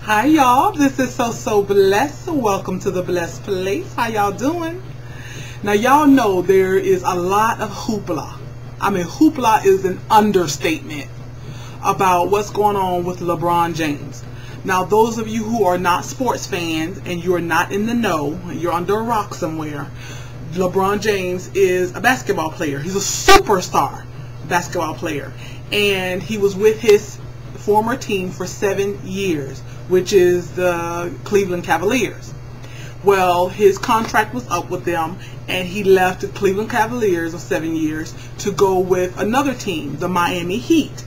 Hi y'all, this is So Blessed. Welcome to the Blessed Place. How y'all doing? Now y'all know there is a lot of hoopla. I mean, hoopla is an understatement about what's going on with LeBron James. Now those of you who are not sports fans and you're not in the know, you're under a rock somewhere, LeBron James is a basketball player. He's a superstar basketball player. And he was with his former team for 7 years, which is the Cleveland Cavaliers. Well, his contract was up with them, and he left the Cleveland Cavaliers of 7 years to go with another team, the Miami Heat.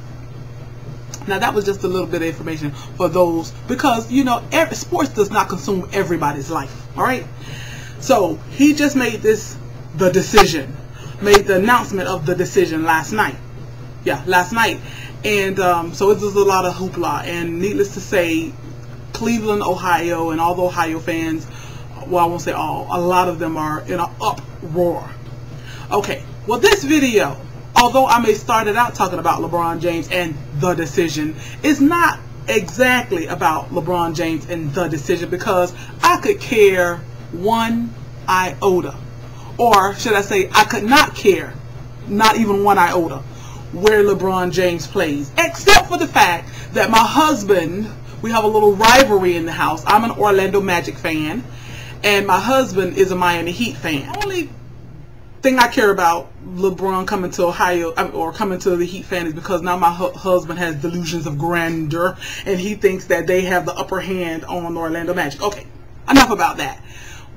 Now, that was just a little bit of information for those, because, you know, sports does not consume everybody's life, all right? So, he just made the decision, made the announcement of the decision last night. Yeah, last night. And so it was a lot of hoopla, and needless to say, Cleveland, Ohio, and all the Ohio fans, well, I won't say all, a lot of them are in an uproar. Okay, well, this video, although I may start it out talking about LeBron James and the decision, is not exactly about LeBron James and the decision, because I could care one iota, or should I say I could not care, not even one iota, where LeBron James plays, except for the fact that my husband, we have a little rivalry in the house. I'm an Orlando Magic fan, and my husband is a Miami Heat fan. The only thing I care about LeBron coming to Ohio, or coming to the Heat fan, is because now my husband has delusions of grandeur, and he thinks that they have the upper hand on the Orlando Magic. Okay, enough about that.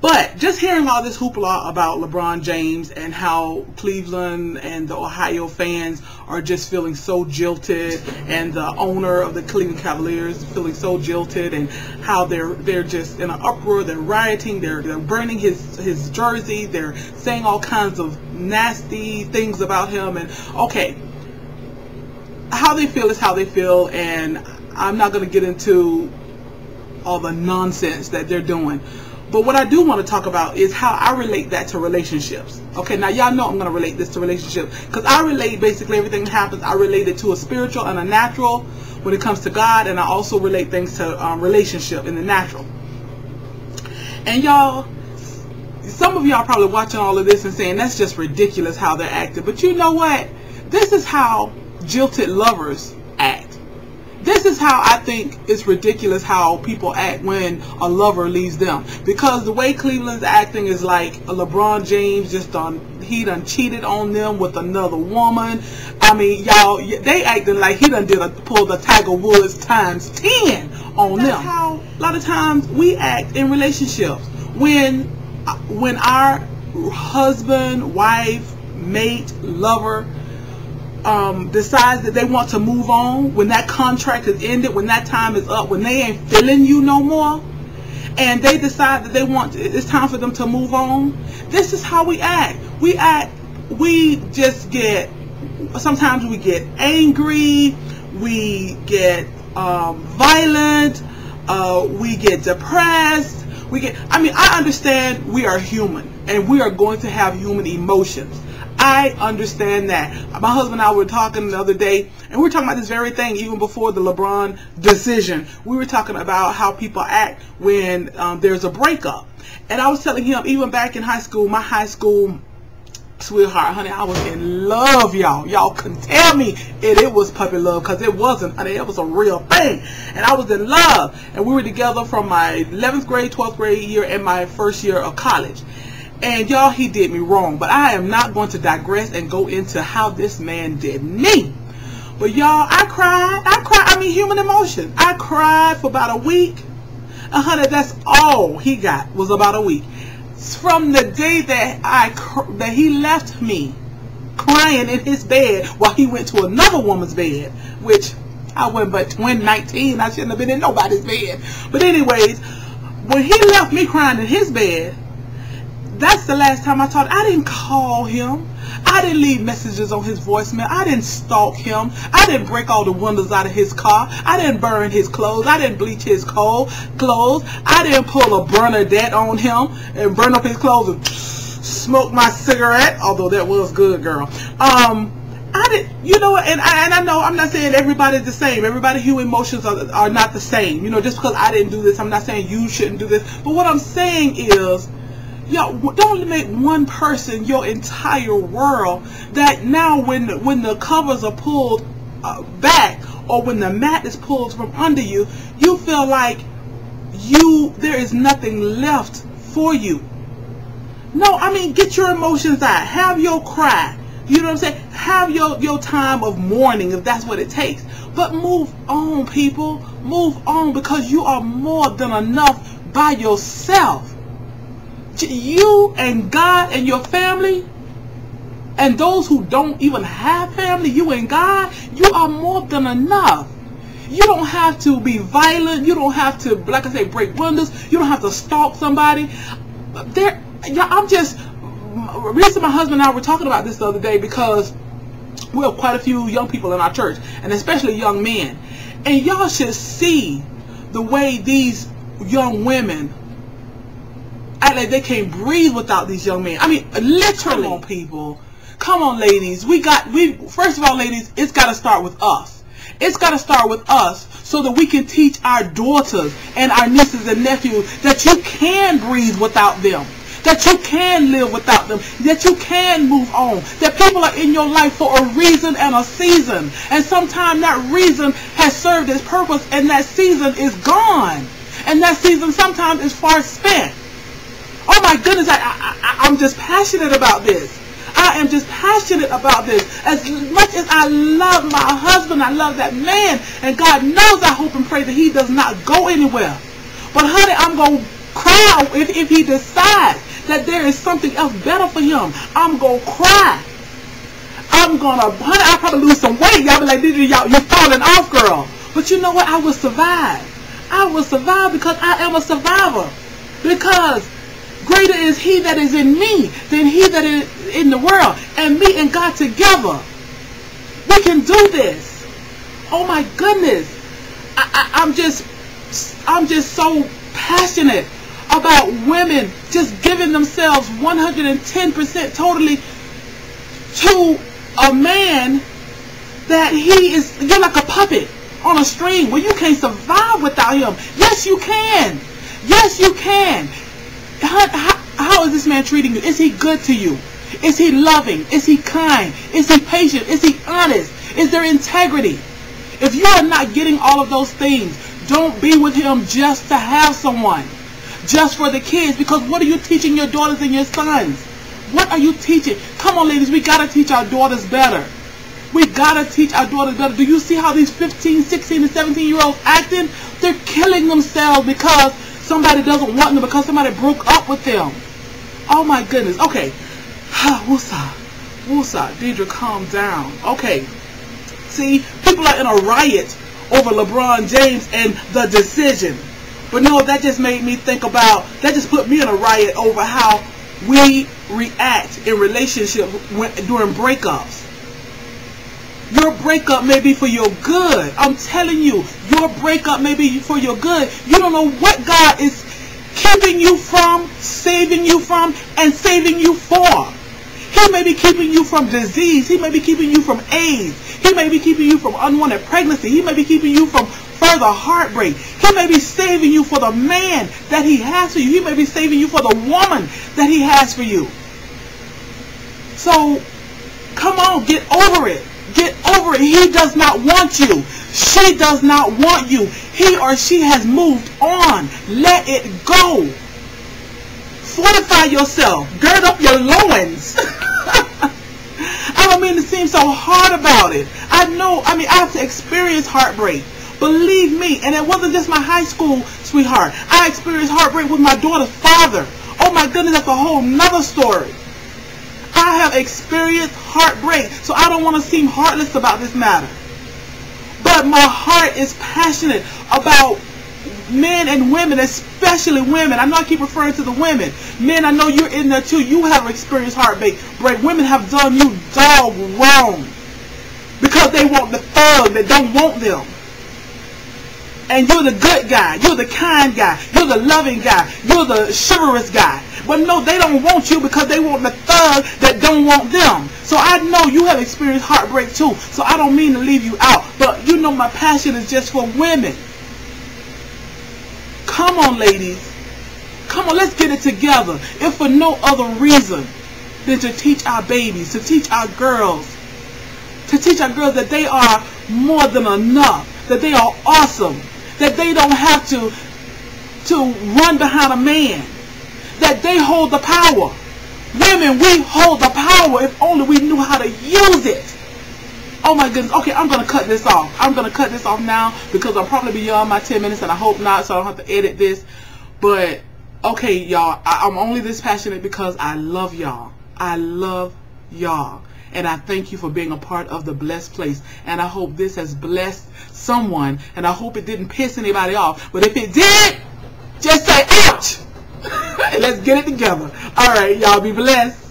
But just hearing all this hoopla about LeBron James and how Cleveland and the Ohio fans are just feeling so jilted, and the owner of the Cleveland Cavaliers feeling so jilted, and how they're just in an uproar, they're rioting, they're burning his jersey, they're saying all kinds of nasty things about him. And okay, how they feel is how they feel, and I'm not going to get into all the nonsense that they're doing. But what I do want to talk about is how I relate that to relationships. Okay, now y'all know I'm going to relate this to relationships, because I relate basically everything that happens. I relate it to a spiritual and a natural when it comes to God, and I also relate things to relationship in the natural. And y'all, some of y'all probably watching all of this and saying that's just ridiculous how they're acting. But you know what? This is how jilted lovers act. This is how I think it's ridiculous how people act when a lover leaves them. Because the way Cleveland's acting is like a LeBron James he done cheated on them with another woman. I mean, y'all, they acting like he done pulled the Tiger Woods times 10 on them. That's how a lot of times we act in relationships. When our husband, wife, mate, lover decides that they want to move on, when that contract is ended, when that time is up, when they ain't feeling you no more, and they decide that it's time for them to move on, this is how we act. We just get, sometimes we get angry, we get violent, we get depressed, I mean, I understand we are human, and we are going to have human emotions. I understand that. My husband and I were talking the other day, and we were talking about this very thing even before the LeBron decision. We were talking about how people act when there's a breakup. And I was telling him, even back in high school, my high school sweetheart, honey, I was in love, y'all. Y'all couldn't tell me it was puppy love, because it wasn't, honey. It was a real thing. And I was in love. And we were together from my 11th grade, 12th grade year, and my first year of college. And y'all, he did me wrong, but I am not going to digress and go into how this man did me. But y'all, I cried, I mean, human emotion. I cried for about a week. And honey, that's all he got, was about a week. From the day that he left me crying in his bed while he went to another woman's bed, which I wasn't but 19, I shouldn't have been in nobody's bed. But anyways, when he left me crying in his bed, that's the last time I talked. I didn't call him. I didn't leave messages on his voicemail. I didn't stalk him. I didn't break all the windows out of his car. I didn't burn his clothes. I didn't bleach his clothes. I didn't pull a Bernadette on him and burn up his clothes and smoke my cigarette, although that was good, girl. I didn't, you know, and I know I'm not saying everybody's the same. Everybody, human emotions are not the same. You know, just because I didn't do this, I'm not saying you shouldn't do this. But what I'm saying is, yo, don't make one person your entire world. That now when the covers are pulled back, or when the mat is pulled from under you, you feel like there is nothing left for you. No, I mean, get your emotions out. Have your cry. You know what I'm saying? Have your time of mourning if that's what it takes. But move on, people. Move on, because you are more than enough by yourself. You and God and your family, and those who don't even have family, you and God, you are more than enough. You don't have to be violent. You don't have to, like I say, break windows. You don't have to stalk somebody. Recently my husband and I were talking about this the other day, because we have quite a few young people in our church, and especially young men. And y'all should see the way these young women act like they can't breathe without these young men. I mean, literally. Come on, people. Come on, ladies. First of all, ladies, it's got to start with us. It's got to start with us, so that we can teach our daughters and our nieces and nephews that you can breathe without them, that you can live without them, that you can move on, that people are in your life for a reason and a season, and sometimes that reason has served its purpose and that season is gone, and that season sometimes is far spent. Oh my goodness, I'm just passionate about this. I am just passionate about this. As much as I love my husband, I love that man, and God knows I hope and pray that he does not go anywhere. But honey, I'm going to cry if he decides that there is something else better for him. I'm going to cry. Honey, I'll probably lose some weight. Y'all be like, you're falling off, girl. But you know what? I will survive. I will survive, because I am a survivor. Because greater is he that is in me than he that is in the world. And me and God together, we can do this. Oh my goodness. I'm just so passionate about women just giving themselves 110% totally to a man that you're like a puppet on a string where you can't survive without him. Yes, you can. Yes, you can. How is this man treating you? Is he good to you? Is he loving? Is he kind? Is he patient? Is he honest? Is there integrity? If you are not getting all of those things, don't be with him just to have someone, just for the kids. Because what are you teaching your daughters and your sons? What are you teaching? Come on, ladies, we got to teach our daughters better. We got to teach our daughters better. Do you see how these 15, 16, and 17-year-olds acting? They're killing themselves because somebody doesn't want them, because somebody broke up with them. Oh my goodness. Okay. Woosah. Deidre, calm down. Okay. See, people are in a riot over LeBron James and The Decision. But no, that just made me think about, that just put me in a riot over how we react in relationships during breakups. Your breakup may be for your good. I'm telling you, your breakup may be for your good. You don't know what God is keeping you from, saving you from, and saving you for. He may be keeping you from disease. He may be keeping you from AIDS. He may be keeping you from unwanted pregnancy. He may be keeping you from further heartbreak. He may be saving you for the man that he has for you. He may be saving you for the woman that he has for you. So, come on, get over it. Get over it. He does not want you. She does not want you. He or she has moved on. Let it go. Fortify yourself. Gird up your loins. I don't mean to seem so hard about it. I have to experience heartbreak. Believe me. And it wasn't just my high school sweetheart. I experienced heartbreak with my daughter's father. Oh my goodness, that's a whole nother story. I have experienced heartbreak, so I don't want to seem heartless about this matter. But my heart is passionate about men and women, especially women. I know I keep referring to the women. Men, I know you're in there too. You have experienced heartbreak. Women have done you dog wrong because they want the thug that don't want them. And you're the good guy. You're the kind guy. You're the loving guy. You're the chivalrous guy. But no, they don't want you because they want the thug that don't want them. So I know you have experienced heartbreak too. So I don't mean to leave you out. But you know my passion is just for women. Come on, ladies. Come on, let's get it together. If for no other reason than to teach our babies, to teach our girls, that they are more than enough, that they are awesome, that they don't have to run behind a man, that they hold the power. Women, we hold the power if only we knew how to use it. Oh my goodness. Okay, I'm going to cut this off. I'm going to cut this off now because I'm probably beyond my 10 minutes and I hope not, so I don't have to edit this. But, okay, y'all, I'm only this passionate because I love y'all. I love y'all. And I thank you for being a part of the Blessed Place. And I hope this has blessed someone. And I hope it didn't piss anybody off. But if it did, just say ouch. And let's get it together. All right, y'all be blessed.